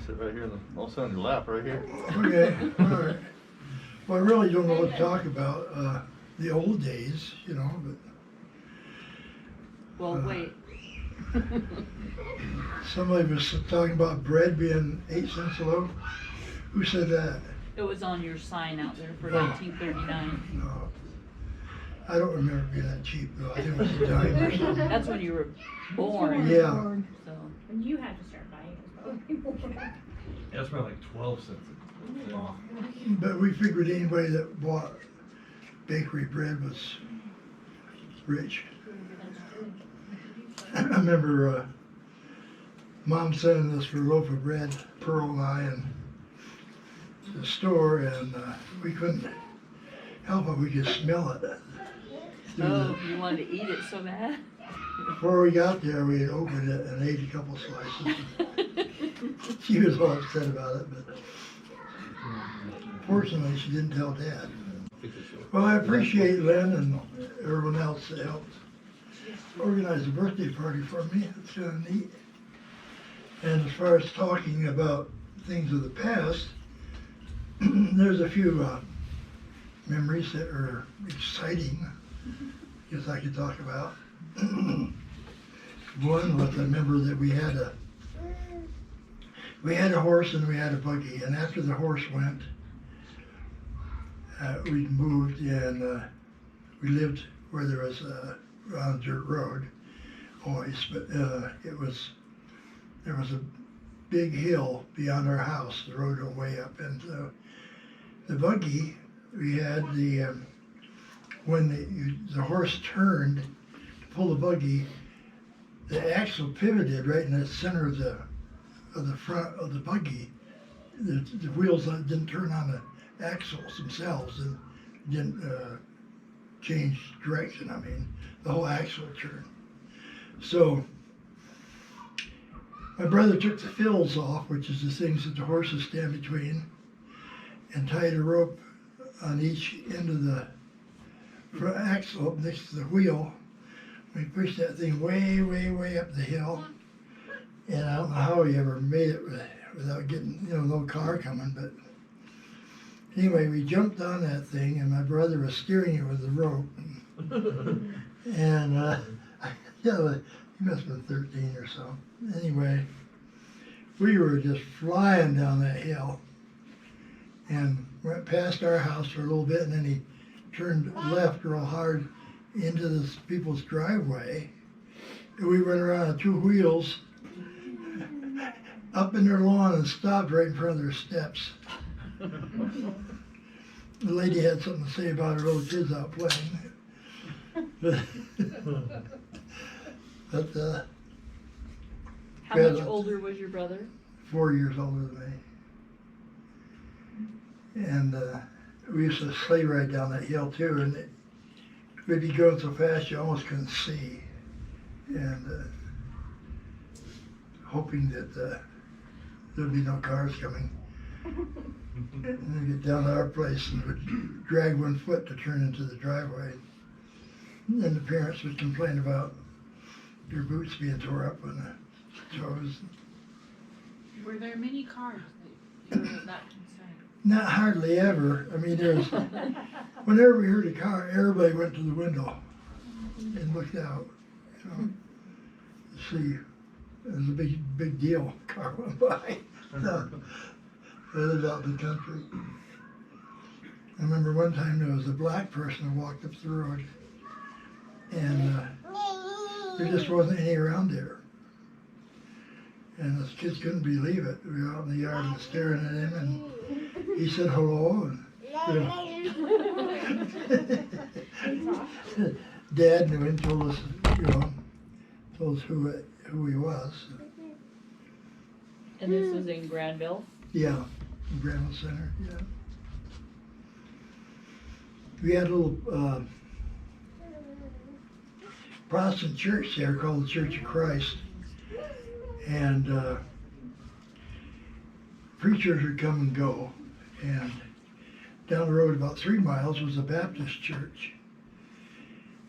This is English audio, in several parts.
sit right here, and I'll sit on your lap right here. Okay, all right. Well, I really don't know what to talk about, the old days, you know, but Well, wait. somebody was talking about bread being 8 cents a loaf. Who said that? It was on your sign out there for Oh. 1939. No. I don't remember being that cheap though. I think it was a dime or something. That's when you were born. Yeah. So, And you had to start buying it probably. Yeah, it's probably like 12 cents. But we figured anybody that bought bakery bread was rich. I remember Mom sending us for a loaf of bread, Pearl and I, and to the store, and we couldn't help it. We could smell it. oh, you wanted to eat it so bad? Before we got there, we had opened it and ate a couple slices. She was all upset about it, but fortunately, she didn't tell Dad. Well, I appreciate Lynn and everyone else that helped organize a birthday party for me. It's kind of neat. And as far as talking about things of the past, there's a few memories that are exciting, I guess I could talk about. One was I remember that we had a horse and we had a buggy, and after the horse went, we moved and we lived where there was on a dirt road always, but there was a big hill beyond our house. The road went way up, and the buggy, we had when the horse turned to pull the buggy, the axle pivoted right in the center of the front of the buggy. The wheels didn't turn on the axles themselves and didn't change direction. I mean, the whole axle turned. So my brother took the fills off, which is the things that the horses stand between, and tied a rope on each end of the front axle up next to the wheel. We pushed that thing way, way, way up the hill. And I don't know how he ever made it without getting, no car coming, but anyway, we jumped on that thing and my brother was steering it with the rope. And, he must have been 13 or so. Anyway, we were just flying down that hill and went past our house for a little bit, and then he turned left real hard into this people's driveway. And we went around on 2 wheels up in their lawn and stopped right in front of their steps. The lady had something to say about her little kids out playing. But How much older was your brother? 4 years older than me. And we used to sleigh ride down that hill too, and we'd be going so fast you almost couldn't see. And hoping that there'd be no cars coming. And then get down to our place and would drag one foot to turn into the driveway. And then the parents would complain about their boots being tore up on the toes. Were there many cars that you were that concerned? Not hardly ever. I mean, whenever we heard a car, everybody went to the window and looked out, to see. It was a big deal. A car went by. I lived out in the country. I remember one time there was a black person who walked up the road, and there just wasn't any around there. And the kids couldn't believe it. We were out in the yard and staring at him, and he said hello. And Dad knew him, told us, told us who he was. And this was in Granville? Yeah, in Granville Center, yeah. We had a little Protestant church there called the Church of Christ. And preachers would come and go. And down the road about 3 miles was a Baptist church.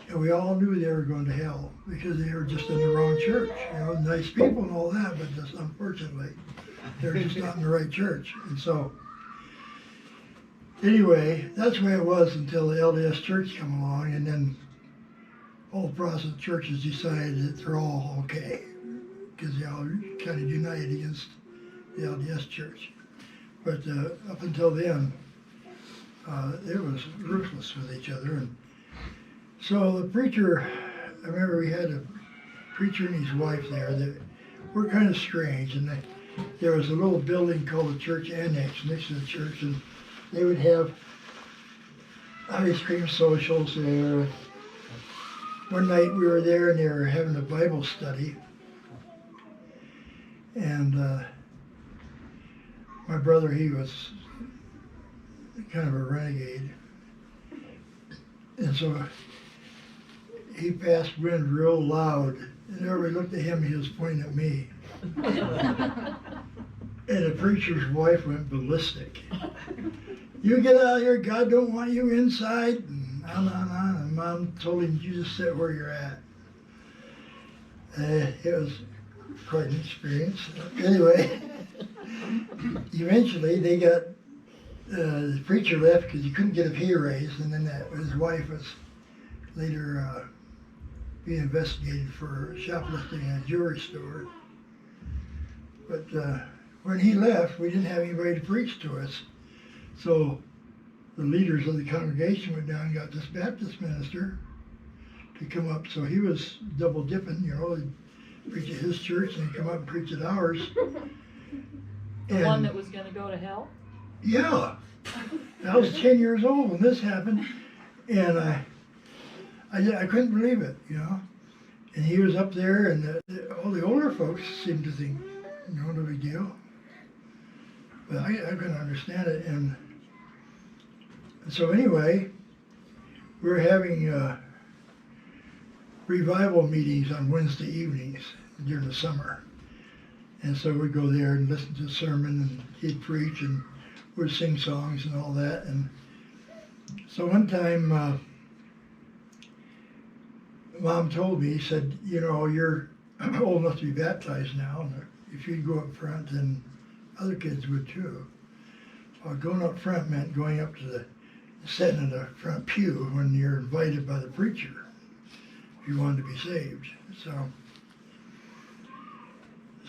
And we all knew they were going to hell because they were just in the wrong church. Nice people and all that, but just unfortunately, They're just not in the right church. And so, anyway, that's the way it was until the LDS church come along, and then all the Protestant churches decided that they're all okay, because they all kind of united against the LDS church. But up until then, it was ruthless with each other. And so the preacher, I remember we had a preacher and his wife there that were kind of strange, and there was a little building called the church annex next to the church, and they would have ice cream socials there. One night we were there and they were having a Bible study, and my brother, he was kind of a renegade, and so he passed wind real loud, and everybody looked at him and he was pointing at me. And the preacher's wife went ballistic. You get out of here, God don't want you inside. And on and on. And Mom told him, you just sit where you're at. It was quite an experience. Anyway, eventually they got, the preacher left because he couldn't get a pay raise, and then his wife was later being investigated for shoplifting in a jewelry store. But when he left, we didn't have anybody to preach to us. So the leaders of the congregation went down and got this Baptist minister to come up. So he was double dipping, you know, he'd preach at his church and he'd come up and preach at ours. The one that was gonna go to hell? Yeah. I was 10 years old when this happened, and I couldn't believe it, you know. And he was up there, and all the older folks seemed to think, you know, no big deal. But I couldn't understand it. And so anyway, we were having revival meetings on Wednesday evenings during the summer. And so we'd go there and listen to a sermon, and he'd preach, and we'd sing songs and all that. And so one time, Mom told me, he said, you know, you're old enough to be baptized now, and if you'd go up front, then other kids would too. Well, going up front meant going up to sitting in the front pew when you're invited by the preacher, if you wanted to be saved.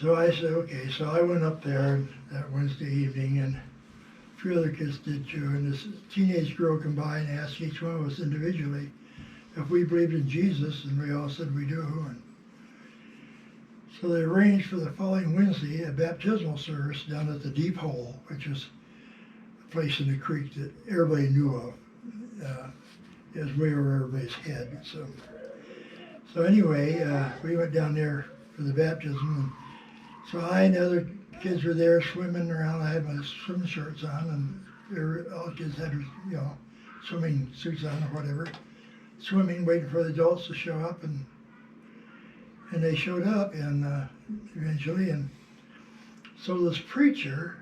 So I said, okay. So I went up there that Wednesday evening, and a few other kids did too. And this teenage girl came by and asked each one of us individually if we believed in Jesus, and we all said we do. And so they arranged for the following Wednesday a baptismal service down at the Deep Hole, which was a place in the creek that everybody knew of. It was way over everybody's head. So anyway, we went down there for the baptism. And so I and the other kids were there swimming around. I had my swim shorts on, and all the kids had, you know, swimming suits on or whatever. Swimming, waiting for the adults to show up, and they showed up, and eventually, and so this preacher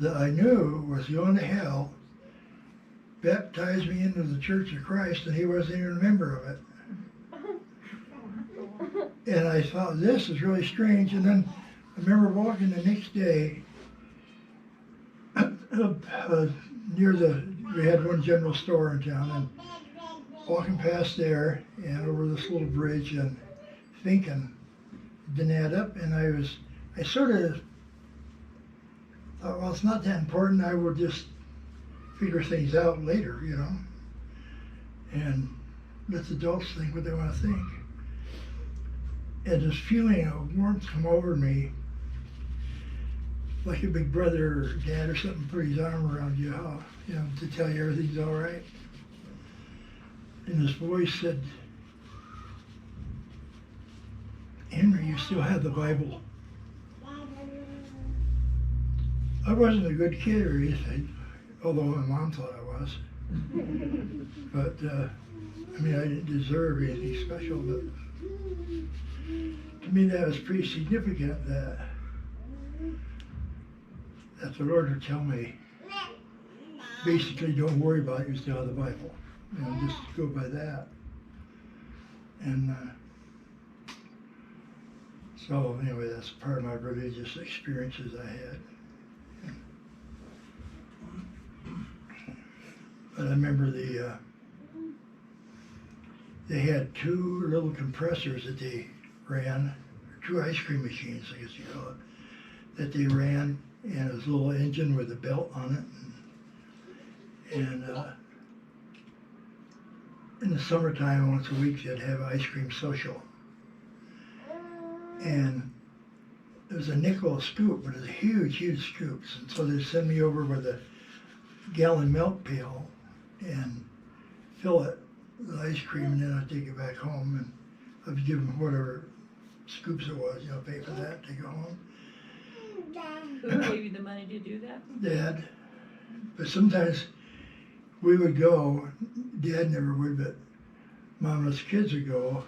that I knew was going to hell baptized me into the Church of Christ, and he wasn't even a member of it. And I thought, this is really strange. And then I remember walking the next day near we had one general store in town, and walking past there and over this little bridge and thinking, it didn't add up. And I sort of thought, well, it's not that important. I will just figure things out later, you know, and let the adults think what they want to think. And this feeling of warmth come over me, like a big brother or dad or something put his arm around you, you know, to tell you everything's all right. And this voice said, Henry, you still have the Bible. I wasn't a good kid or anything, although my mom thought I was. But, I mean, I didn't deserve anything special, but to me that was pretty significant that the Lord would tell me, basically, don't worry about it, you still have the Bible. You know, just go by that. And So anyway, that's part of my religious experiences I had. But I remember they had two little compressors that they ran, two ice cream machines, I guess you call it, that they ran, and it was a little engine with a belt on it. And in the summertime, once a week, they'd have ice cream social. And it was a nickel a scoop, but it was huge, huge scoops. And so they'd send me over with a gallon milk pail and fill it with ice cream, and then I'd take it back home, and I'd give them whatever scoops it was, you know, pay for that, take it home. Who gave you the money to do that? Dad. But sometimes we would go, Dad never would, but Mom and us kids would go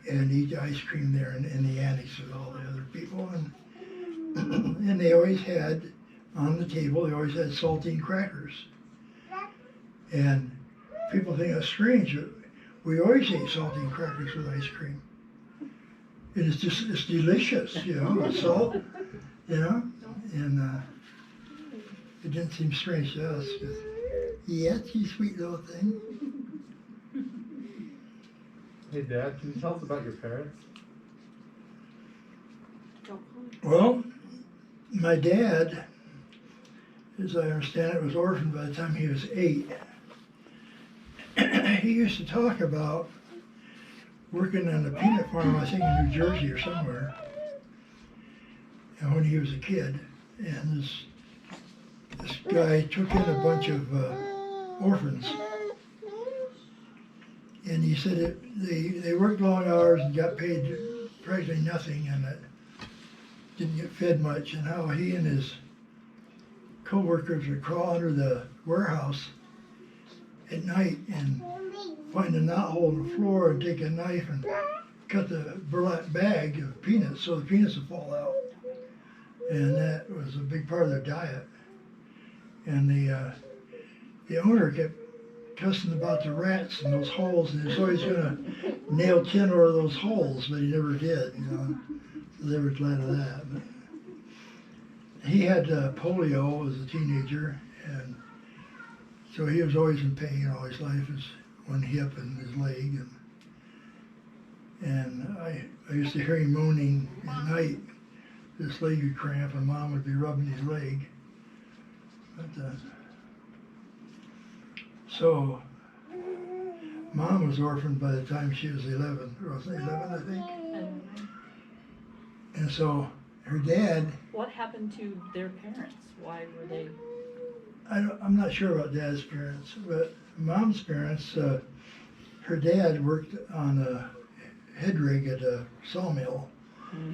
and eat ice cream there in the annex with all the other people. And they always had, on the table, they always had saltine crackers. And people think that's strange, but we always ate saltine crackers with ice cream. And it's delicious, you know, the salt, you know, and it didn't seem strange to us. Yeah, you sweet little thing. Hey Dad, can you tell us about your parents? Well, my dad, as I understand it, was orphaned by the time he was 8. He used to talk about working on a peanut farm, I think in New Jersey or somewhere, and when he was a kid. And this guy took in a bunch of orphans. And he said they worked long hours and got paid practically nothing, and didn't get fed much, and how he and his co-workers would crawl under the warehouse at night and find a knothole in the floor and take a knife and cut the burlap bag of peanuts so the peanuts would fall out. And that was a big part of their diet. And the owner kept cussing about the rats in those holes, and he was always gonna nail tin over those holes, but he never did, you know. So they were glad of that. But he had polio as a teenager, and so he was always in pain all his life, his one hip and his leg. And I used to hear him moaning at night. This leg would cramp, and Mom would be rubbing his leg. But, so Mom was orphaned by the time she was 11, or was 11, I think. And so her dad. What happened to their parents? Why were they? I'm not sure about Dad's parents, but Mom's parents, her dad worked on a head rig at a sawmill. Mm-hmm.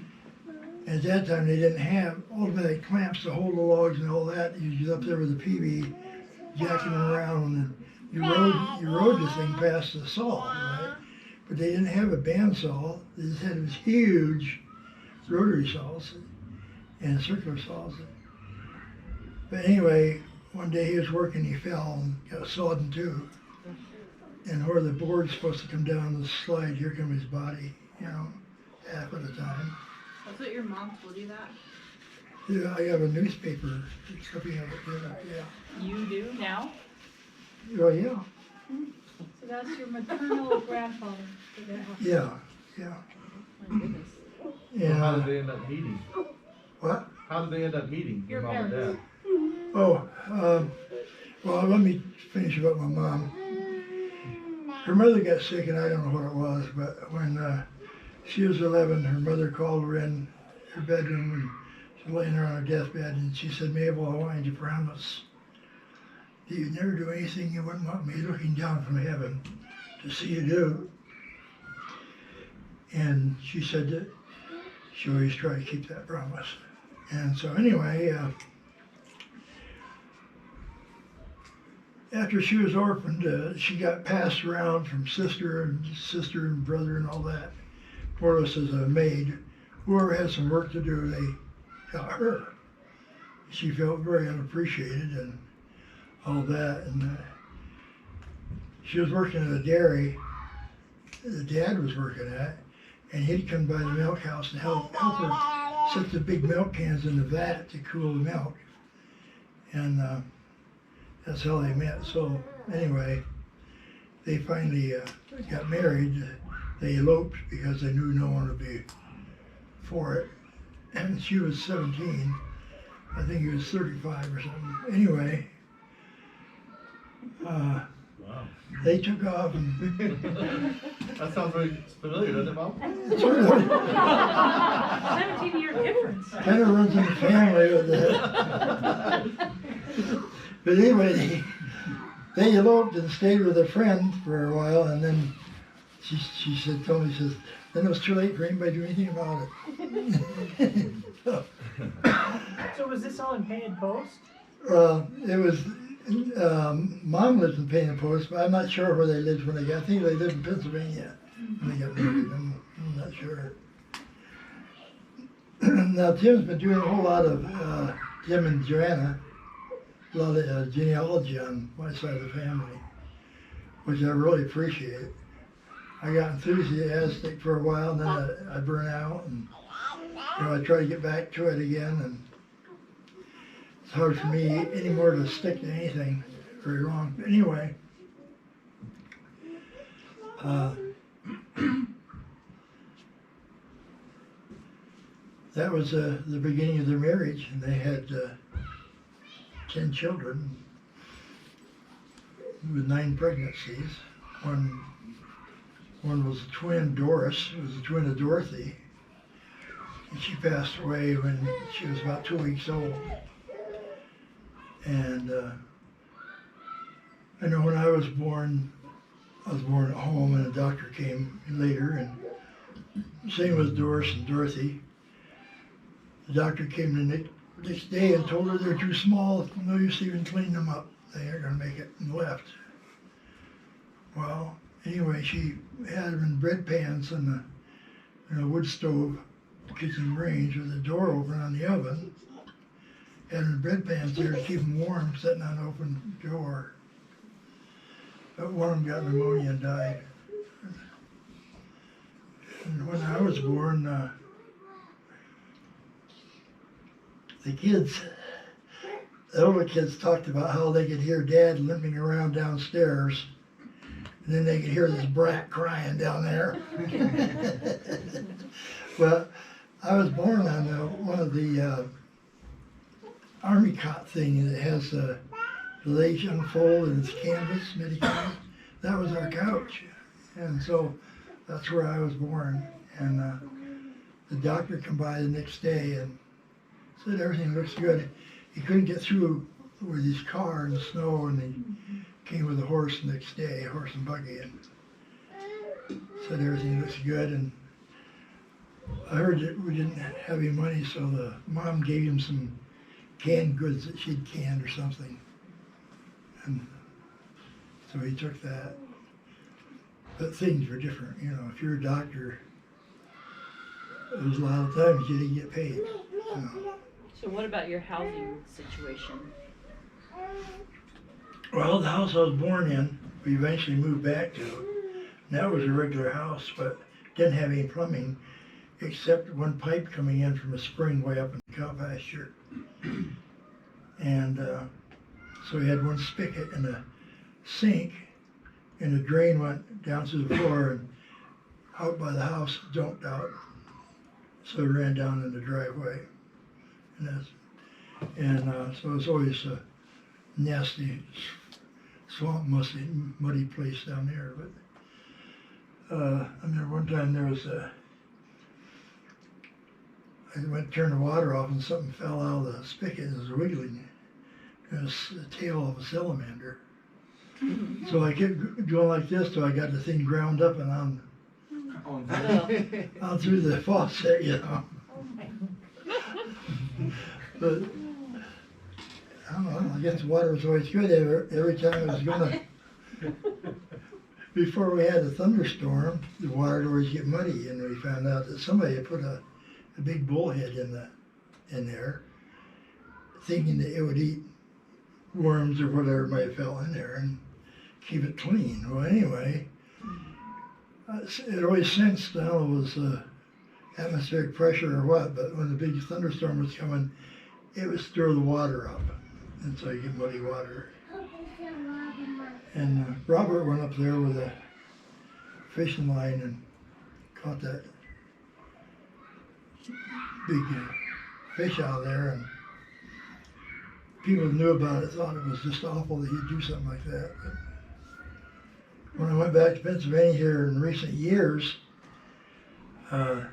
And at that time they didn't have automatic clamps to hold the logs and all that. You was up there with a PB, jacking them around, and you rode the thing past the saw, right? But they didn't have a bandsaw. They just had these huge rotary saws and circular saws. But anyway, one day he was working, he fell and got sawed in two. And where the board's supposed to come down the slide, here comes his body, you know, half of the time. That's what your mom told you that? Yeah, I have a newspaper clipping of it, yeah. You do now? Oh, yeah, So that's your maternal grandfather. yeah. My goodness. Yeah. How did they end up meeting? What? How did they end up meeting, your mom and dad? Oh, well, let me finish about my mom. Her mother got sick, and I don't know what it was, but when she was 11, her mother called her in her bedroom, and she was laying there on her deathbed, and she said, "Mabel, I want you to promise that you'd never do anything you wouldn't want me looking down from heaven to see you do." And she said that she always tried to keep that promise. And so anyway, after she was orphaned, she got passed around from sister and brother and all that. For us as a maid, whoever had some work to do, they got her. She felt very unappreciated and all that. And she was working at a dairy the dad was working at, and he'd come by the milk house and help her set the big milk cans in the vat to cool the milk. And that's how they met. So anyway, they finally got married. They eloped because they knew no one would be for it. And she was 17. I think he was 35 or something. Anyway, Wow. they took off and That sounds very familiar, doesn't it, Mom? it sort of 17-year difference. kind of runs in the family with that. But anyway, they eloped and stayed with a friend for a while, and then she said, told me, she says, then it was too late for anybody to do anything about it. So, So was this all in Painted Post? it was, Mom lived in Painted Post, but I'm not sure where they lived when they got, I think they lived in Pennsylvania when they got married, I'm not sure. Now Tim's been doing a whole lot of, Tim and Joanna, a lot of genealogy on my side of the family, which I really appreciate. I got enthusiastic for a while, and then I burn out, and I try to get back to it again, and it's hard for me anymore to stick to anything very long. But anyway, that was the beginning of their marriage, and they had 10 children with 9 pregnancies. One was a twin, Doris, who was a twin of Dorothy. And she passed away when she was about 2 weeks old. And I know when I was born at home, and a doctor came later, and same with Doris and Dorothy. The doctor came the next day and told her they're too small, no use even cleaning them up. They aren't gonna make it, and left. Well, anyway, she had them in bread pans in a wood stove, kitchen range with the door open on the oven. Had them in bread pans there to keep them warm, sitting on an open door. But one of them got pneumonia and died. And when I was born, the older kids talked about how they could hear Dad limping around downstairs, and then they could hear this brat crying down there. Well, I was born on one of the army cot thing that has the legs unfold and it's canvas, Medicaid. That was our couch, and so that's where I was born. And the doctor come by the next day and said everything looks good. He couldn't get through with his car in the snow, and he came with a horse the next day, a horse and buggy, and said everything looks good. And I heard that we didn't have any money, so the mom gave him some canned goods that she'd canned or something. And so he took that. But things were different, if you're a doctor, there was a lot of times you didn't get paid. So what about your housing situation? Well, the house I was born in, we eventually moved back to. And that was a regular house, but didn't have any plumbing except one pipe coming in from a spring way up in the cow pasture. And so we had one spigot and a sink, and a drain went down to the floor and out by the house, dumped out. So it ran down in the driveway. And so it's always a nasty, swamp, muddy place down there. But I remember one time there was I went to turn the water off and something fell out of the spigot and it was wiggling. It was the tail of a salamander. So I kept going like this till I got the thing ground up and on through the faucet, But I don't know, I guess the water was always good every time I was gonna. Before we had a thunderstorm, the water would always get muddy, and we found out that somebody had put a big bullhead in there, thinking that it would eat worms or whatever might have fell in there and keep it clean. Well, anyway, It always sensed, I don't know, it was atmospheric pressure or what, but when the big thunderstorm was coming, it would stir the water up, and so you get muddy water. And Robert went up there with a fishing line and caught that big fish out of there, and people who knew about it thought it was just awful that he'd do something like that. But when I went back to Pennsylvania here in recent years, the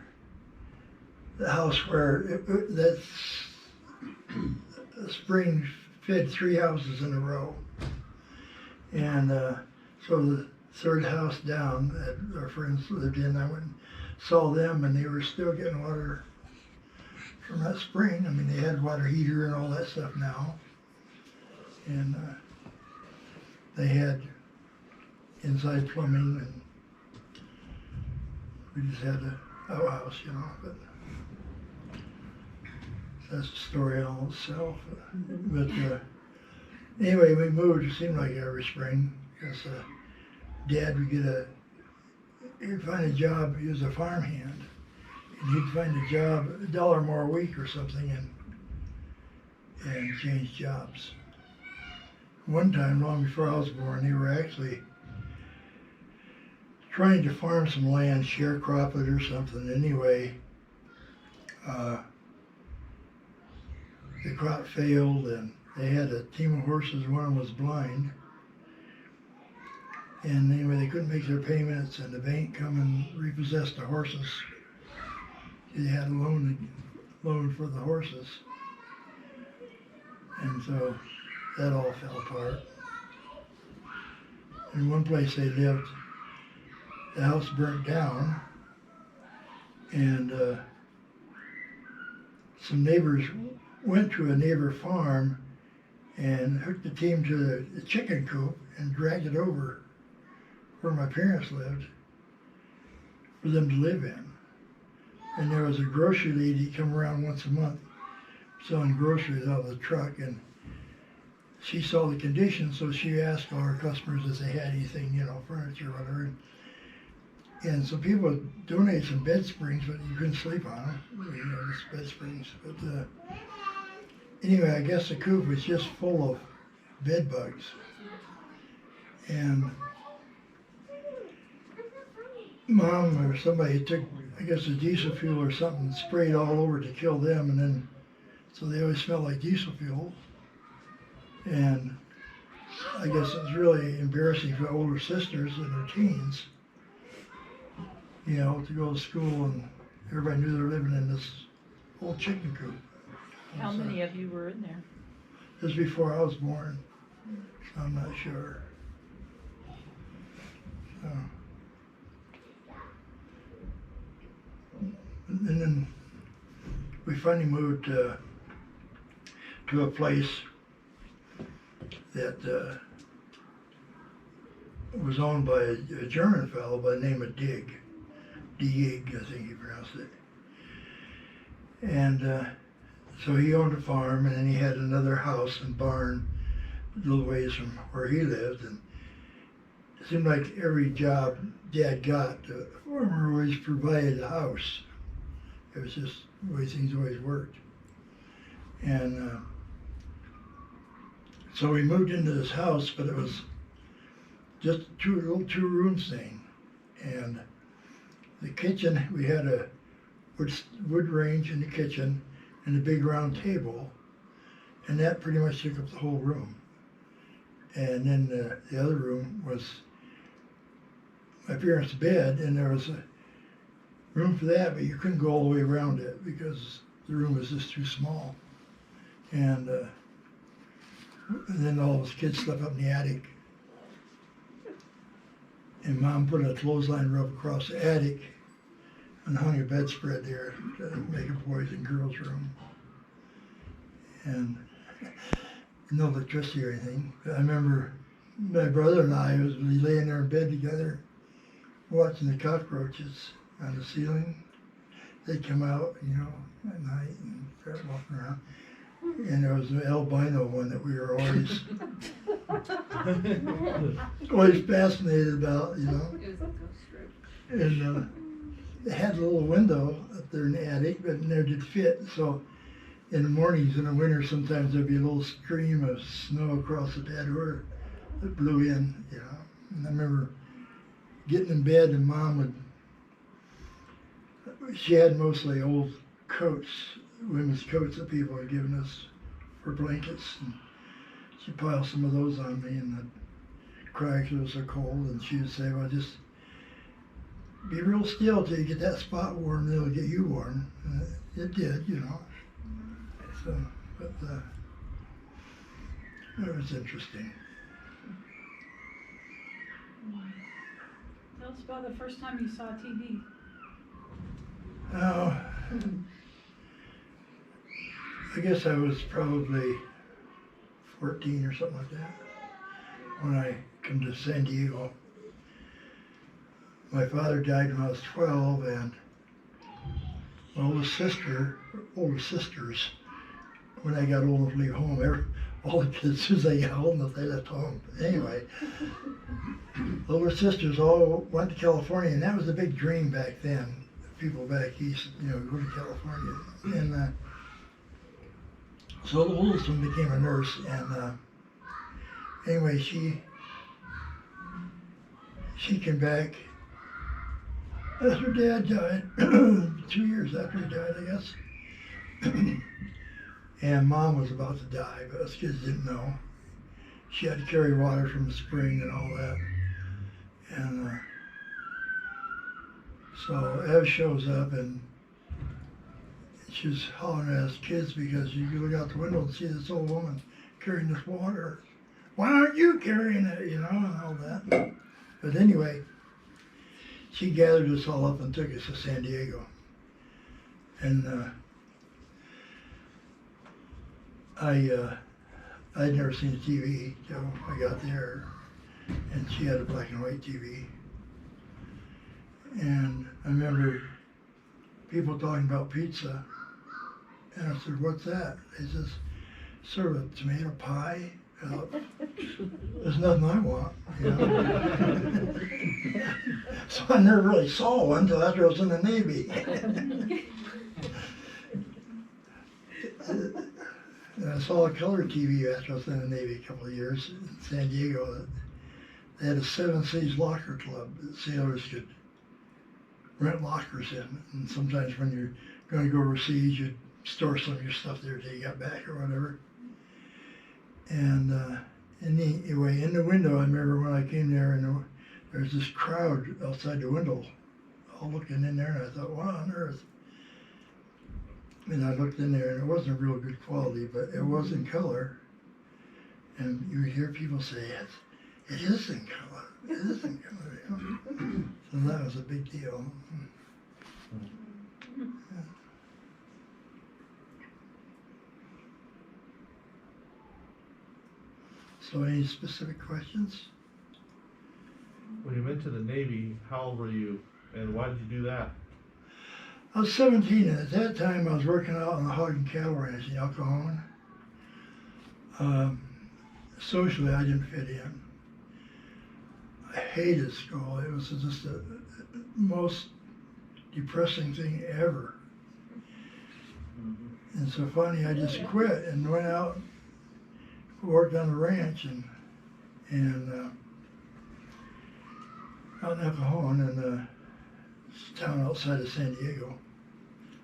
house where that spring fed 3 houses in a row, and so the third house down that our friends lived in, I went and saw them, and they were still getting water from that spring. I mean, they had water heater and all that stuff now, and they had inside plumbing, and we just had a outhouse, you know. But that's a story all itself. But anyway, we moved. It seemed like every spring, because Dad would he'd find a job. He was a farmhand, and he'd find a job, $1 more a week or something, and change jobs. One time, long before I was born, they were actually trying to farm some land, sharecrop it or something. Anyway, the crop failed, and they had a team of horses. One of them was blind, and anyway, they couldn't make their payments, and the bank come and repossessed the horses. They had a loan for the horses, and so that all fell apart. In one place they lived, the house burnt down, and some neighbors went to a neighbor farm and hooked the team to the chicken coop and dragged it over where my parents lived for them to live in. And there was a grocery lady come around once a month selling groceries out of the truck, and she saw the condition, so she asked all her customers if they had anything, you know, furniture or whatever. And so people would donate some bed springs, but you couldn't sleep on them, you know, just bed springs. But anyway, I guess the coop was just full of bed bugs. And Mom or somebody took, I guess, a diesel fuel or something and sprayed all over to kill them, and then, so they always smelled like diesel fuel. And I guess it was really embarrassing for older sisters in their teens, you know, to go to school and everybody knew they were living in this old chicken coop. How many of you were in there? This was before I was born, so I'm not sure. So. And then we finally moved to a place that was owned by a German fellow by the name of Dig, I think he pronounced it. And so he owned a farm, and then he had another house and barn a little ways from where he lived. And it seemed like every job Dad got, the farmer always provided a house. It was just the way things always worked. And so we moved into this house, but it was just a little two-room thing. And the kitchen, we had a wood range in the kitchen and a big round table, and that pretty much took up the whole room. And then the other room was my parents' bed, and there was a room for that, but you couldn't go all the way around it because the room was just too small. And then all those kids slept up in the attic. And Mom put a clothesline rug across the attic and hung a bedspread there to make a boys and girls room. And no electricity or anything. I remember my brother and I was laying there in bed together watching the cockroaches on the ceiling. They'd come out, you know, at night and start walking around. And there was an albino one that we were always always fascinated about, you know. It was a ghost room. And they had a little window up there in the attic, but it never did fit. So in the mornings in the winter, sometimes there'd be a little stream of snow across the bed where it blew in, you know. And I remember getting in bed and Mom she had mostly old coats, women's coats that people had given us for blankets. And she'd pile some of those on me and I'd cry because it was so cold. And she would say, well, just be real still till you get that spot warm, and it'll get you warm. And it did, you know. So, but it was interesting. Tell us about the first time you saw TV. Oh, I guess I was probably 14 or something like that when I come to San Diego. My father died when I was 12, and my oldest sisters, when I got old enough to leave home, all the kids, as soon as they got old enough, they left home. Anyway, older sisters all went to California, and that was a big dream back then. People back east, you know, go to California. And so the oldest one became a nurse, and anyway, she came back after Dad died, 2 years after he died, I guess. And Mom was about to die, but us kids didn't know. She had to carry water from the spring and all that. And so Ev shows up and she's hollering at us kids because you can look out the window and see this old woman carrying this water. Why aren't you carrying it, you know, and all that. But anyway, she gathered us all up and took us to San Diego. And I'd never seen a TV till I got there, and she had a black and white TV. And I remember people talking about pizza, and I said, "What's that?" They says, "Sort of a tomato pie." There's nothing I want, you know. So I never really saw one until after I was in the Navy. And I saw a color TV after I was in the Navy a couple of years in San Diego. They had a 7 Seas locker club that sailors could rent lockers in. And sometimes when you're going to go overseas, you'd store some of your stuff there till you got back or whatever. And anyway, in the window, I remember when I came there, and there was this crowd outside the window, all looking in there, and I thought, what on earth? And I looked in there, and it wasn't real good quality, but it was in color. And you would hear people say, it is in color, it is in color. You know? So that was a big deal. Yeah. So any specific questions? When you went to the Navy, how old were you, and why did you do that? I was 17, and at that time I was working out on the hog and cattle ranch in El Cajon. Socially, I didn't fit in. I hated school. It was just the most depressing thing ever. And so finally I just quit and went out, worked on the ranch and out in El Cajon, in a town outside of San Diego,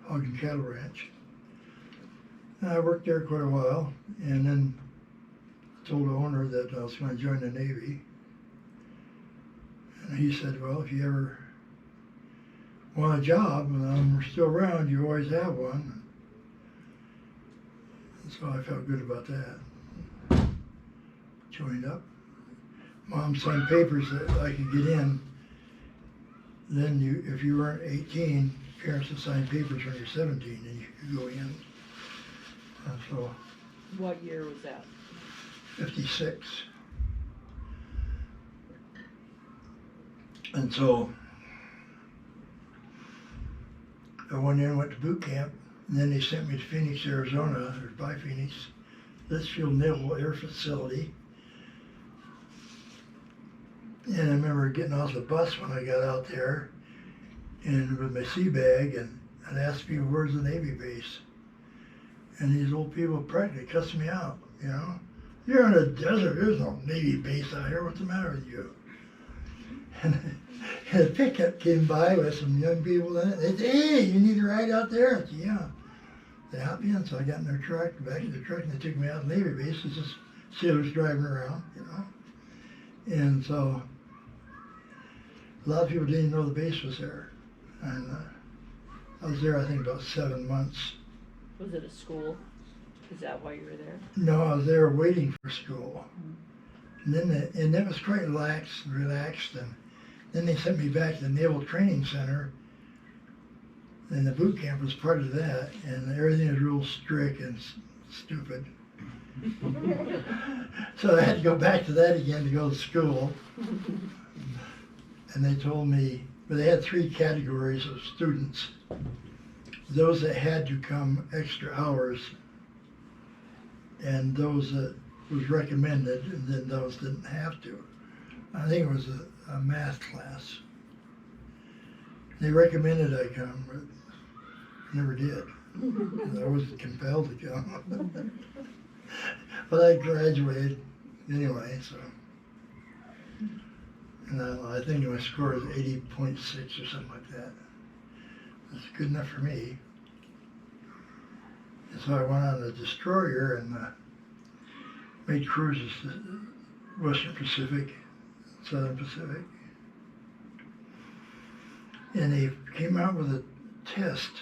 hog and cattle ranch. And I worked there quite a while, and then told the owner that I was going to join the Navy. And he said, well, if you ever want a job and I'm still around, you always have one. And so I felt good about that. Joined up. Mom signed papers that I could get in. Then if you weren't 18, parents would sign papers when you're 17 and you could go in. And so. What year was that? 56. And so I went in and went to boot camp, and then they sent me to Phoenix, Arizona, or by Phoenix, Litchfield Naval Air Facility. And I remember getting off the bus when I got out there. and with my sea bag, and I'd ask people, where's the Navy base? And these old people practically cussed me out, you know. You're in a desert, there's no Navy base out here, what's the matter with you? And a pickup came by with some young people in it. They said, hey, you need to ride out there? I said, yeah. They hopped in, so I got in their truck, back in the truck, and they took me out to the Navy base. It's just sailors driving around, you know. And so a lot of people didn't even know the base was there. And I was there, I think, about 7 months. Was it a school? Is that why you were there? No, I was there waiting for school. And then and that was quite relaxed, and then they sent me back to the Naval Training Center, and the boot camp was part of that, and everything was real strict and stupid. So I had to go back to that again to go to school. And they told me, but they had 3 categories of students. Those that had to come extra hours, and those that was recommended, and then those didn't have to. I think it was a math class. They recommended I come, but I never did. I wasn't compelled to come. But I graduated anyway, so. And I think my score was 80.6 or something like that. That's good enough for me. And so I went on the destroyer and made cruises to Western Pacific, Southern Pacific. And they came out with a test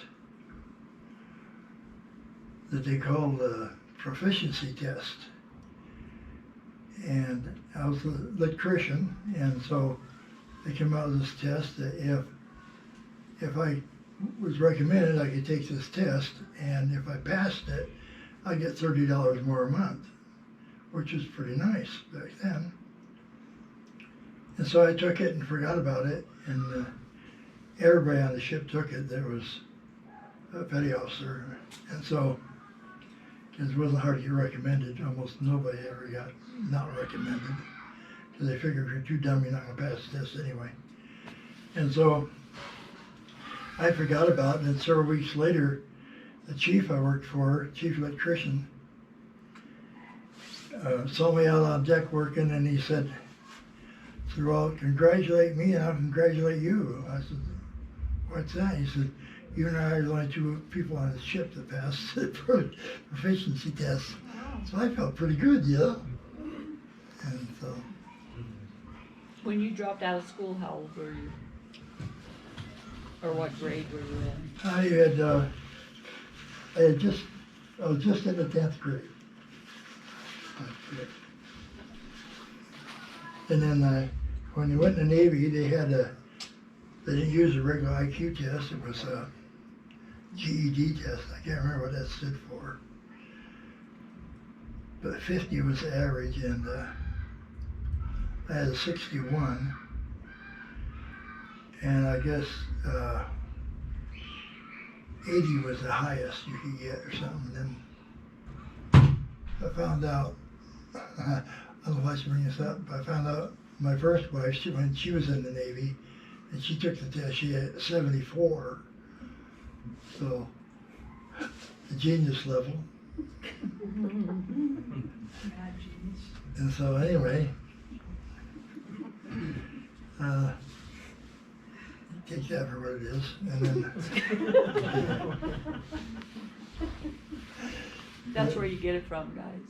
that they called a proficiency test. And I was an electrician, and so they came out with this test that if I was recommended, I could take this test, and if I passed it, I'd get $30 more a month, which was pretty nice back then. And so I took it and forgot about it, and everybody on the ship took it that was a petty officer. And so, because it wasn't hard to get recommended, almost nobody ever got not recommended, because they figured if you're too dumb, you're not going to pass the test anyway. And so I forgot about it, and several weeks later, the chief I worked for, chief electrician, saw me out on deck working, and he said, well, congratulate me and I'll congratulate you. I said, what's that? He said, you and I are the only 2 people on the ship that passed the proficiency test. So I felt pretty good, yeah. And so. When you dropped out of school, how old were you? Or what grade were you in? I was just in the 10th grade. And then when they went in the Navy, they didn't use a regular IQ test, it was a GED test. I can't remember what that stood for. But 50 was the average, and I had a 61. And I guess 80 was the highest you could get or something. Then I found out, I don't know if I should bring this up, but I found out my first wife, when she was in the Navy, and she took the test, she had 74. So, the genius level. And so anyway, take that for what it is. And then That's where you get it from, guys.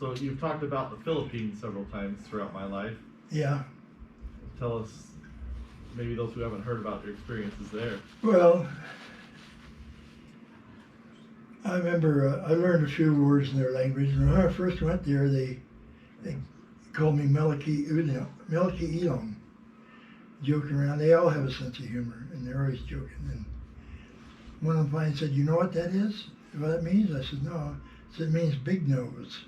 So you've talked about the Philippines several times throughout my life. yeah, Tell us, maybe those who haven't heard about your experiences there. well, I remember I learned a few words in their language. And when I first went there, they called me Meliki Ilong, joking around. They all have a sense of humor, and they're always joking. And one of them finally said, "You know what that is? What that means?" I said, "No." It said, "It means big nose."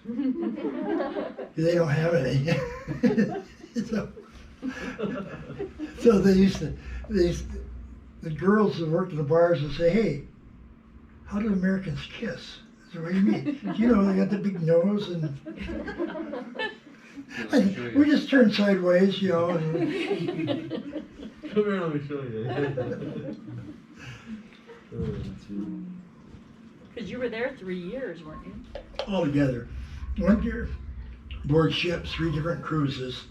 They don't have any. So the girls that worked in the bars would say, "Hey, how do Americans kiss?" I said, "What do you mean?" "You know, they got the big nose," and We just turned sideways, you know, and Come here, let me show you. Cause you were there 3 years, weren't you? all together. Went here, board ships, 3 different cruises.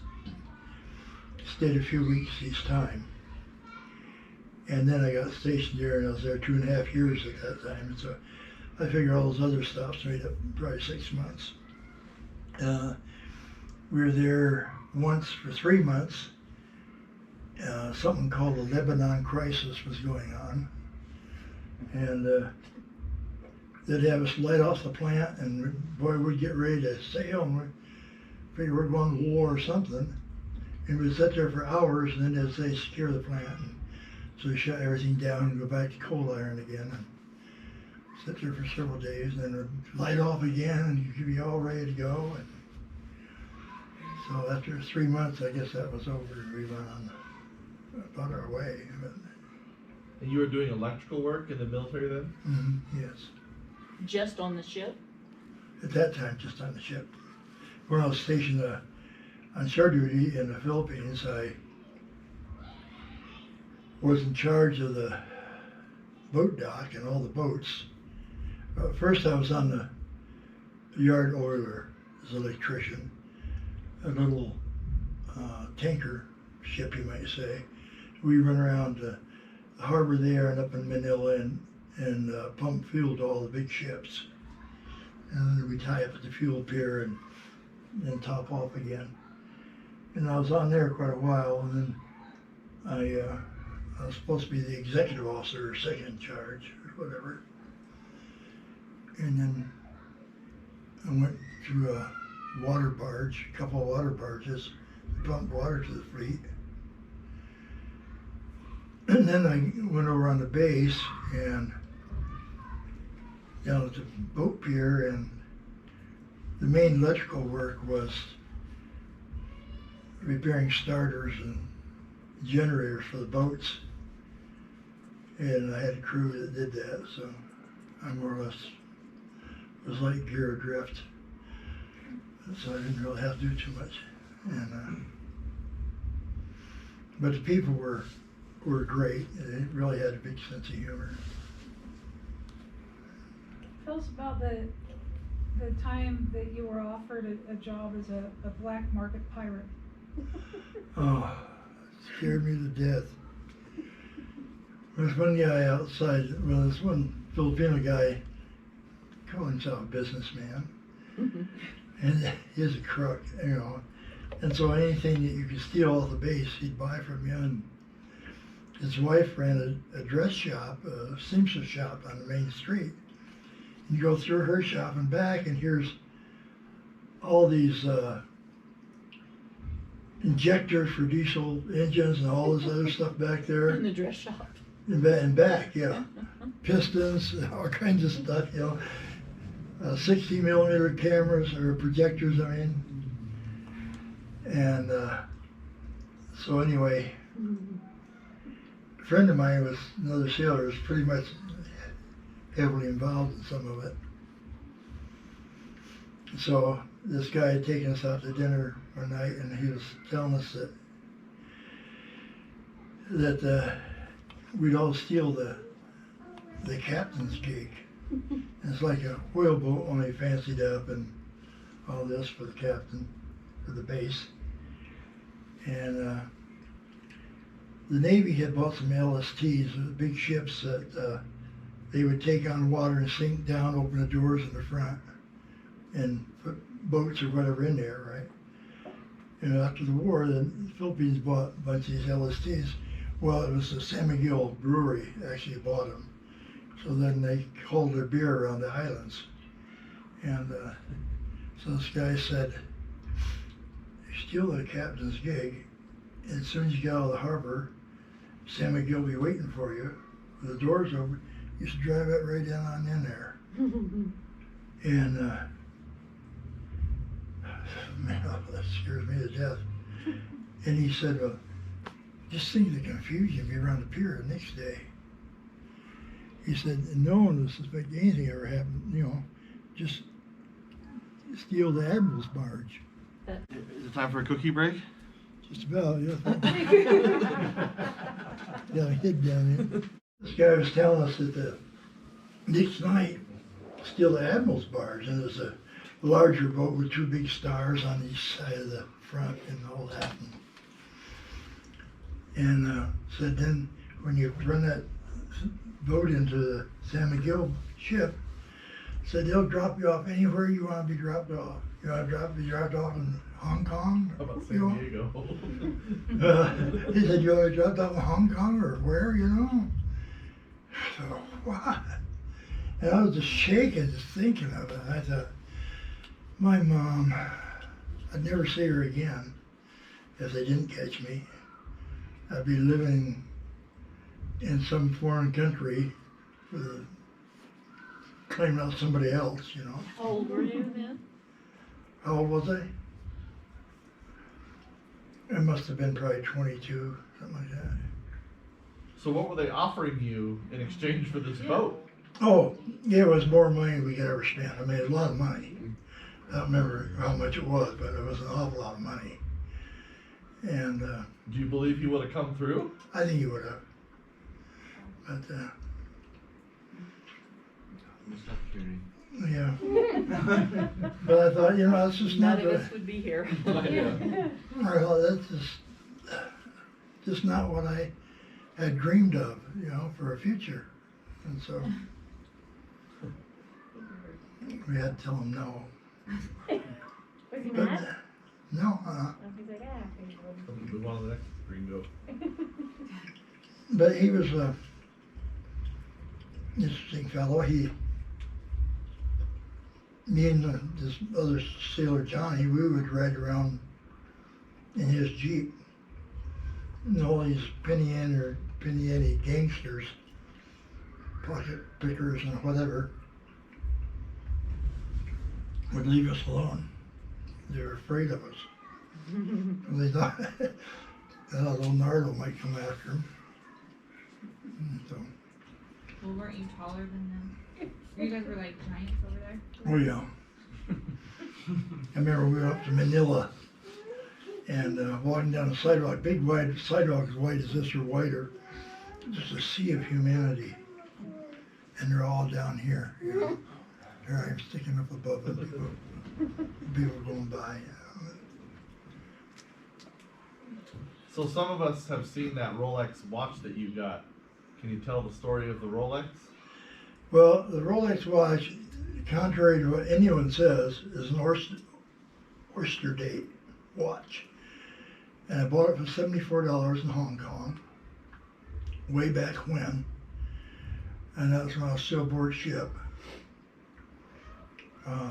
Stayed a few weeks each time. And then I got stationed there, and I was there 2.5 years at that time. And so I figure all those other stops made up probably 6 months. We were there once for 3 months. Something called the Lebanon crisis was going on. And they'd have us light off the plant, and boy, we'd get ready to sail, and we figure we're going to war or something. And we'd sit there for hours, and then they'd say secure the plant. And so we shut everything down and go back to cold iron again, and sit there for several days, and then we'd light off again, and you could be all ready to go. And so after 3 months, I guess that was over, and we went on about our way. But, And you were doing electrical work in the military then? yes. Just on the ship? At that time, just on the ship. When I was stationed on shore duty in the Philippines, I was in charge of the boat dock and all the boats. First I was on the yard oiler as an electrician, a little tanker ship, you might say. We run around the harbor there and up in Manila and pump fuel to all the big ships. And then we tie up at the fuel pier and then top off again. And I was on there quite a while, and then I was supposed to be the executive officer or second in charge or whatever. And then I went through a water barge, a couple of water barges, pumped water to the fleet. And then I went over on the base and down at the boat pier, and the main electrical work was repairing starters and generators for the boats. And I had a crew that did that, so I more or less was like gear adrift. So I didn't really have to do too much. And but the people were great. They really had a big sense of humor. Tell us about the time that you were offered a job as a black market pirate. Oh, it scared me to death. There was one guy outside, well, this one Filipino guy, called himself a businessman, and he's a crook, you know. And so anything that you could steal off the base, he'd buy from you. And his wife ran a dress shop, a seamstress shop on the main street. You go through her shop and back, and here's all these injectors for diesel engines and all this other stuff back there. In the dress shop. And back, yeah. Pistons, all kinds of stuff, you know. 60 millimeter cameras or projectors, I mean. And so anyway, a friend of mine was another sailor, was pretty much heavily involved in some of it. So this guy had taken us out to dinner one night, and he was telling us that we'd all steal the captain's gig. And it's like a whaleboat, only fancied up, and all this for the captain, for the base. And the Navy had bought some LSTs, big ships that they would take on water and sink down, open the doors in the front, and put boats or whatever in there, right? And after the war, the Philippines bought a bunch of these LSTs. Well, it was the San Miguel Brewery actually bought them. So then they hauled their beer around the islands. And so this guy said, you steal the captain's gig, and as soon as you get out of the harbor, San Miguel will be waiting for you. With the doors open, you should drive it right down on in there. And man, that scares me to death. And he said, well, just think of the confusion be around the pier the next day. He said, no one would suspect anything ever happened, you know, just steal the admiral's barge. Is it time for a cookie break? Just about, yeah. Got a kid down here. This guy was telling us that the next night, still the Admiral's barge, and there's a larger boat with two big stars on each side of the front and all that. And said then when you run that boat into the San Miguel ship, said they'll drop you off anywhere you want to be dropped off. You want to be dropped off in Hong Kong? How about You know? San Diego? He said, you want to be dropped off in Hong Kong or where, you know? So, what? And I was just shaking, just thinking of it. I thought, my mom, I'd never see her again if they didn't catch me. I'd be living in some foreign country with claiming out somebody else, you know. How old were you then? How old was I? I must have been probably 22, something like that. So what were they offering you in exchange for this boat? Oh, yeah, it was more money we could ever spend. I mean, it was a lot of money. I don't remember how much it was, but it was an awful lot of money. And Do you believe he would have come through? I think he would have. But, Missed opportunity. yeah. But I thought, you know, that's just None not of the, us would be here. I thought that's just not what I had dreamed of, you know, for a future. And so we had to tell him no. Was he But, mad? no, Oh, he's like, ah, okay, well, Move on to the next green go. but he was a interesting fellow. Me and this other sailor Johnny, we would ride around in his Jeep. And all these penny ante gangsters, pocket pickers and whatever, would leave us alone. They were afraid of us. And they thought little Nardo might come after him. And so, Well, weren't you taller than them? You guys were like giants over there? oh yeah. I remember we were up to Manila and walking down the sidewalk, big wide sidewalk as wide as this or wider, just a sea of humanity. And they're all down here, you know. Here I am sticking up above it, people going by. So some of us have seen that Rolex watch that you got. Can you tell the story of the Rolex? Well, the Rolex watch, contrary to what anyone says, is an oyster date watch. And I bought it for $74 in Hong Kong, way back when. And that was when I was still aboard ship.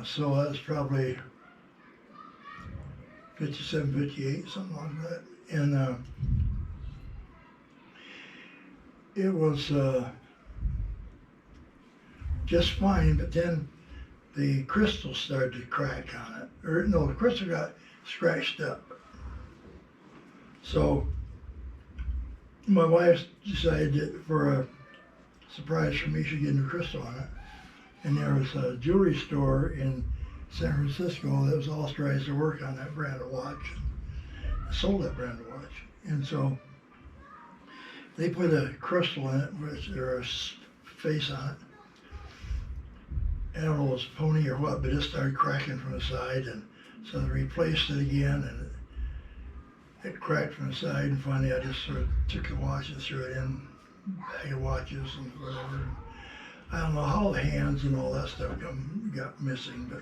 So that's probably 57, 58, something like that. And it was just fine, but then the crystal started to crack on it. Or no, the crystal got scratched up. So my wife decided that for a surprise for me, she'd get a new crystal on it. And there was a jewelry store in San Francisco that was authorized to work on that brand of watch. I sold that brand of watch. And so they put a crystal in it, which there was a face on it. I don't know if it was pony or what, but it started cracking from the side, and so they replaced it again, and it cracked from the side, and finally I just sort of took the watch and threw it in a bag of watches and whatever. I don't know how the hands and all that stuff got missing, but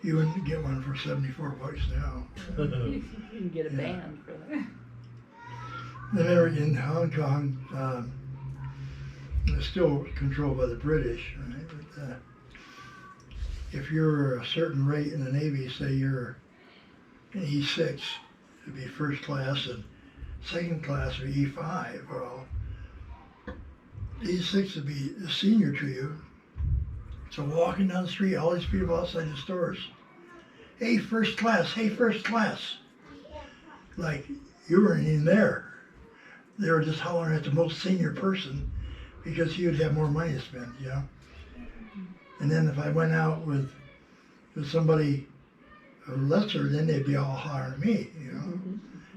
you wouldn't get one for $74 now. You can get a band for that. I remember in Hong Kong, it's still controlled by the British, right? But, if you're a certain rate in the Navy, say you're an E6, it'd be first class, and second class would be E5. Well, E6 would be a senior to you. So walking down the street, all these people outside the stores, hey, first class, hey, first class. Like, you weren't even there. They were just hollering at the most senior person because he would have more money to spend, you know. And then if I went out with was somebody lesser, then they'd be all hollering at me, you know.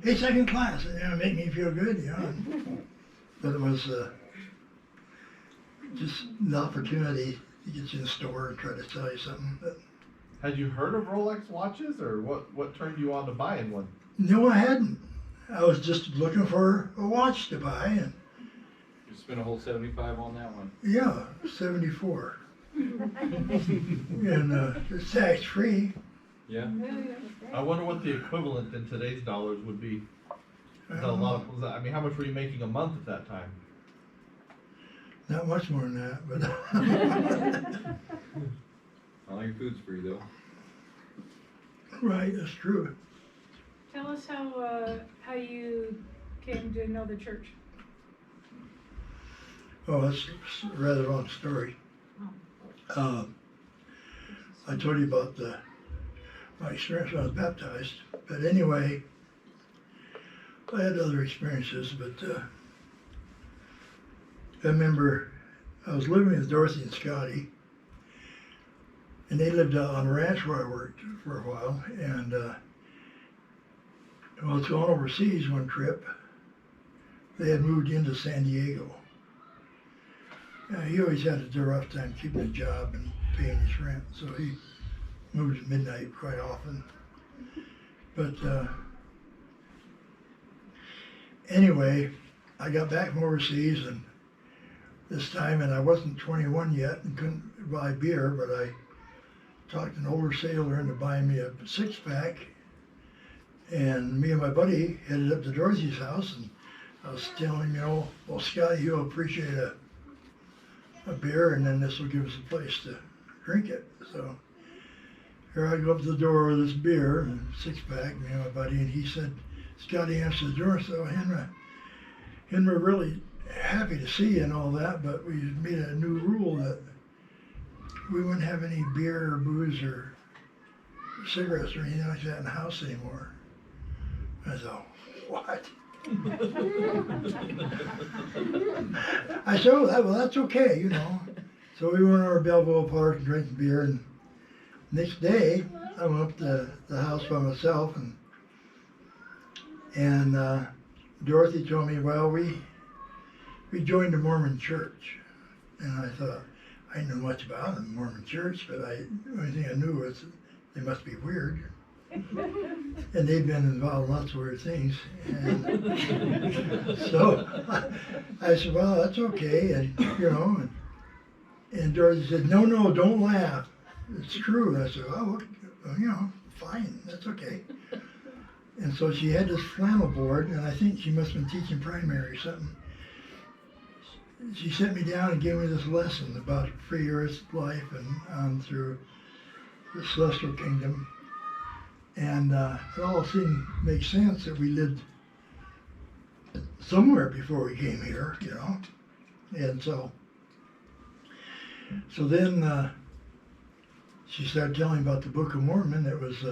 Hey, second class, you know, make me feel good, you know. But it was just the opportunity to get you in the store and try to sell you something. But Had you heard of Rolex watches, or what turned you on to buying one? no, I hadn't. I was just looking for a watch to buy, and You spent a whole 75 on that one. yeah, 74. And it's tax free. Yeah. I wonder what the equivalent in today's dollars would be. Is that a lot of, was that, I mean, how much were you making a month at that time? Not much more than that, but All your food's free though. right, that's true. Tell us how you came to know the church. Oh, that's a rather long story. I told you about my experience when I was baptized, but anyway, I had other experiences, but I remember I was living with Dorothy and Scotty, and they lived out on a ranch where I worked for a while, and well, it's going overseas one trip. They had moved into San Diego. He always had a rough time keeping a job and paying his rent, so he moved at midnight quite often. But anyway, I got back from overseas, and this time, and I wasn't 21 yet and couldn't buy beer, but I talked an older sailor into buying me a six-pack, and me and my buddy headed up to Dorothy's house, and I was telling him, you know, well, Scotty, you'll appreciate a beer, and then this will give us a place to drink it. So here I go up to the door with this beer and six-pack, me and my buddy, and he said, Scotty answered the door, so Henry, really happy to see you and all that, but we made a new rule that we wouldn't have any beer or booze or cigarettes or anything like that in the house anymore. I thought, what? I said, oh, well, that's okay, you know. So we went over to Balboa Park and drank beer, and next day I went up to the house by myself, and Dorothy told me, well, we joined the Mormon church. And I thought, I didn't know much about the Mormon church, but the only thing I knew was they must be weird. And they've been involved in lots of weird things. And so I said, well, that's okay. And, you know, and Dorothy said, no, don't laugh. It's true. I said, well, you know, fine, that's okay. And so she had this flannel board, and I think she must have been teaching primary or something. She sent me down and gave me this lesson about free earth life and on through the celestial kingdom. And it all seemed to make sense that we lived somewhere before we came here, you know. And so then she started telling about the Book of Mormon. It was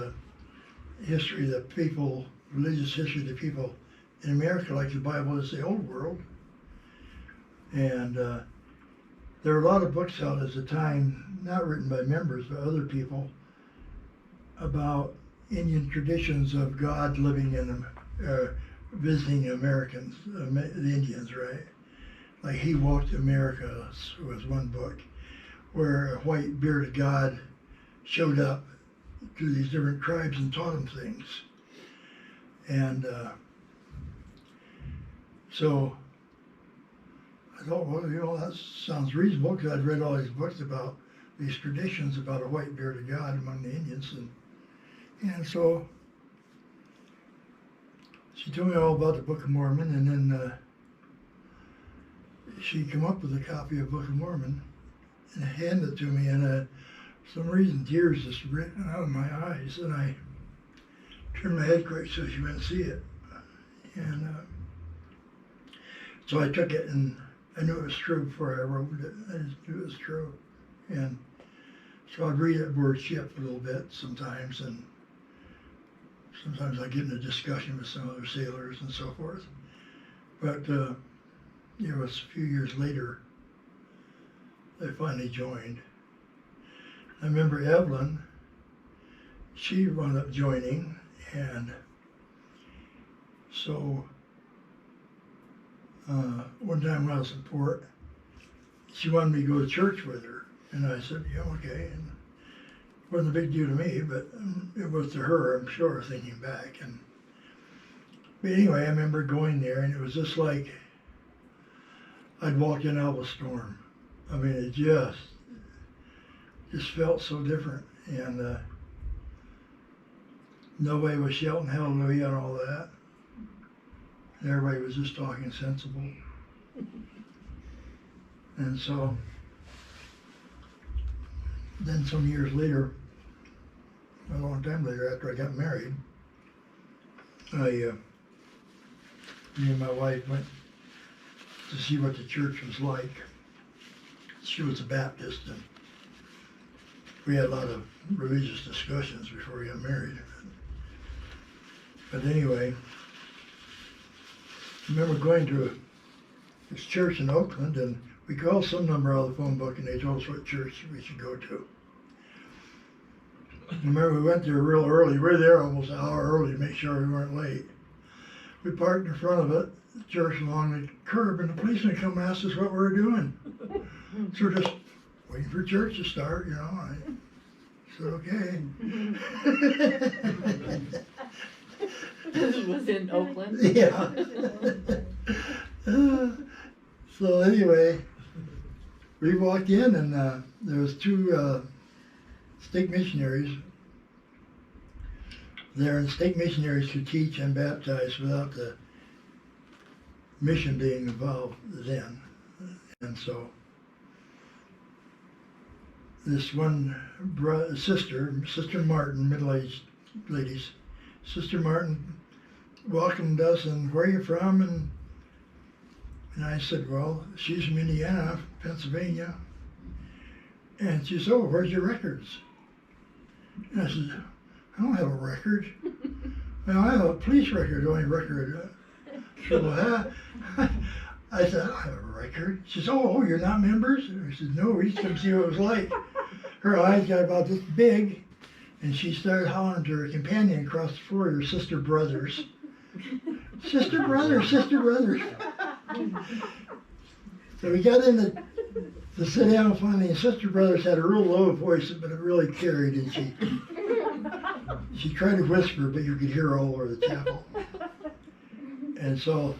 history of the people, religious history of the people in America, like the Bible is the old world. And there were a lot of books out at the time, not written by members, but other people, about Indian traditions of God living in, visiting Americans, the Indians, right? Like He Walked America was one book, where a white bearded God showed up to these different tribes and taught them things. And so I thought, well, you know, that sounds reasonable, because I'd read all these books about these traditions about a white bearded God among the Indians. And so she told me all about the Book of Mormon, and then she came up with a copy of Book of Mormon and handed it to me, and for some reason tears just ran out of my eyes, and I turned my head quick so she wouldn't see it. And so I took it, and I knew it was true before I wrote it. I just knew it was true. And so I'd read it aboard ship a little bit sometimes, and sometimes I get in a discussion with some other sailors and so forth. But it was a few years later they finally joined. I remember Evelyn she wound up joining, and so one time when I was in Port, she wanted me to go to church with her, and I said, yeah, okay. And it wasn't a big deal to me, but it was to her, I'm sure, thinking back. But anyway, I remember going there, and it was just like I'd walked in out of a storm. I mean, it just felt so different, and nobody was shouting hallelujah and all that. And everybody was just talking sensible. And so, then some years later, a long time later, after I got married, me and my wife went to see what the church was like. She was a Baptist, and we had a lot of religious discussions before we got married. But anyway, I remember going to this church in Oakland, and we called some number out of the phone book, and they told us what church we should go to. I remember we went there real early. We were there almost an hour early to make sure we weren't late. We parked in front of it, the church along the curb, and the policeman come and asked us what we were doing. So we're just waiting for church to start, you know. I said, okay. This was in Oakland. Yeah. So anyway, we walked in, and there was two stake missionaries there, and stake missionaries could teach and baptize without the mission being involved then. And so this one Sister Martin, middle-aged ladies, Sister Martin welcomed us, and where are you from? And I said, well, she's from Indiana, Pennsylvania. And she said, oh, where's your records? And I said, I don't have a record. Well, I have a police record, the only record. She said, well, I said, I don't have a record. She said, oh, you're not members? I said, no, we just come see what it was like. Her eyes got about this big, and she started hollering to her companion across the floor, her sister brothers. Sister brothers, sister brothers. So we got in to sit down finally, and Sister Brothers had a real low voice, but it really carried, and she tried to whisper, but you could her all over the chapel. And so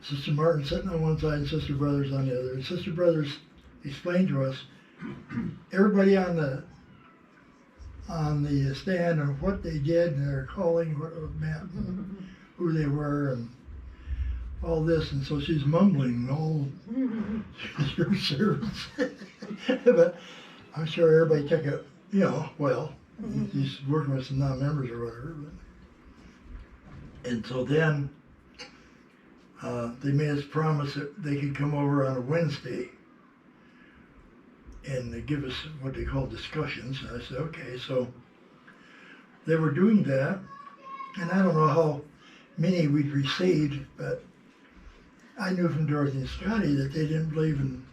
Sister Martin sitting on one side and Sister Brothers on the other. And Sister Brothers explained to us, everybody on the stand and what they did and their calling, what it meant, and who they were, and all this. And so she's mumbling all through service. But I'm sure everybody took it, you know, well. He's working with some non-members or whatever. But. And so then they made us promise that they could come over on a Wednesday and they give us what they call discussions. And I said, okay. So they were doing that, and I don't know how many we'd received, but I knew from Dorothy and Scotty that they didn't believe in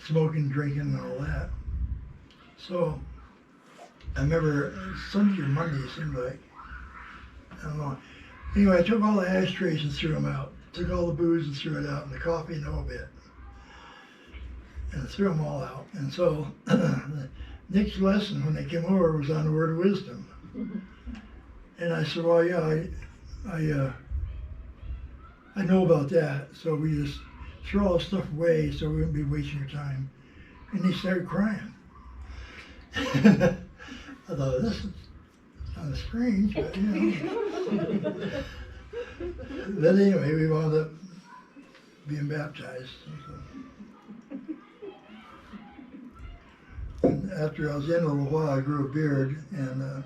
smoking, drinking, and all that. So I remember Sunday or Monday, it seemed like, I don't know. Anyway, I took all the ashtrays and threw them out. Took all the booze and threw it out, and the coffee, no bit. And threw them all out. And so the next lesson when they came over was on the word of wisdom. And I said, well, yeah, I know about that. So we just throw all the stuff away so we wouldn't be wasting your time. And he started crying. I thought, this is kind of strange, but you know. But anyway, we wound up being baptized. And after I was in a little while, I grew a beard, and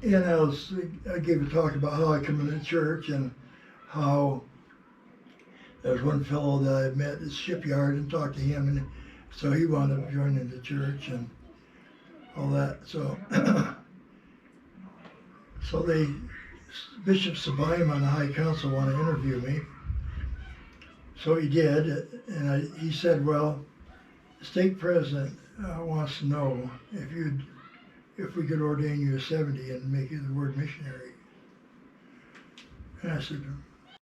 I gave a talk about how I come into church and how there was one fellow that I met at the shipyard and talked to him, and so he wound up joining the church and all that. So, Bishop Sabaim on the High Council wanted to interview me. So he did, and he said, well, the stake president wants to know if we could ordain you a 70 and make you the word missionary. And I said,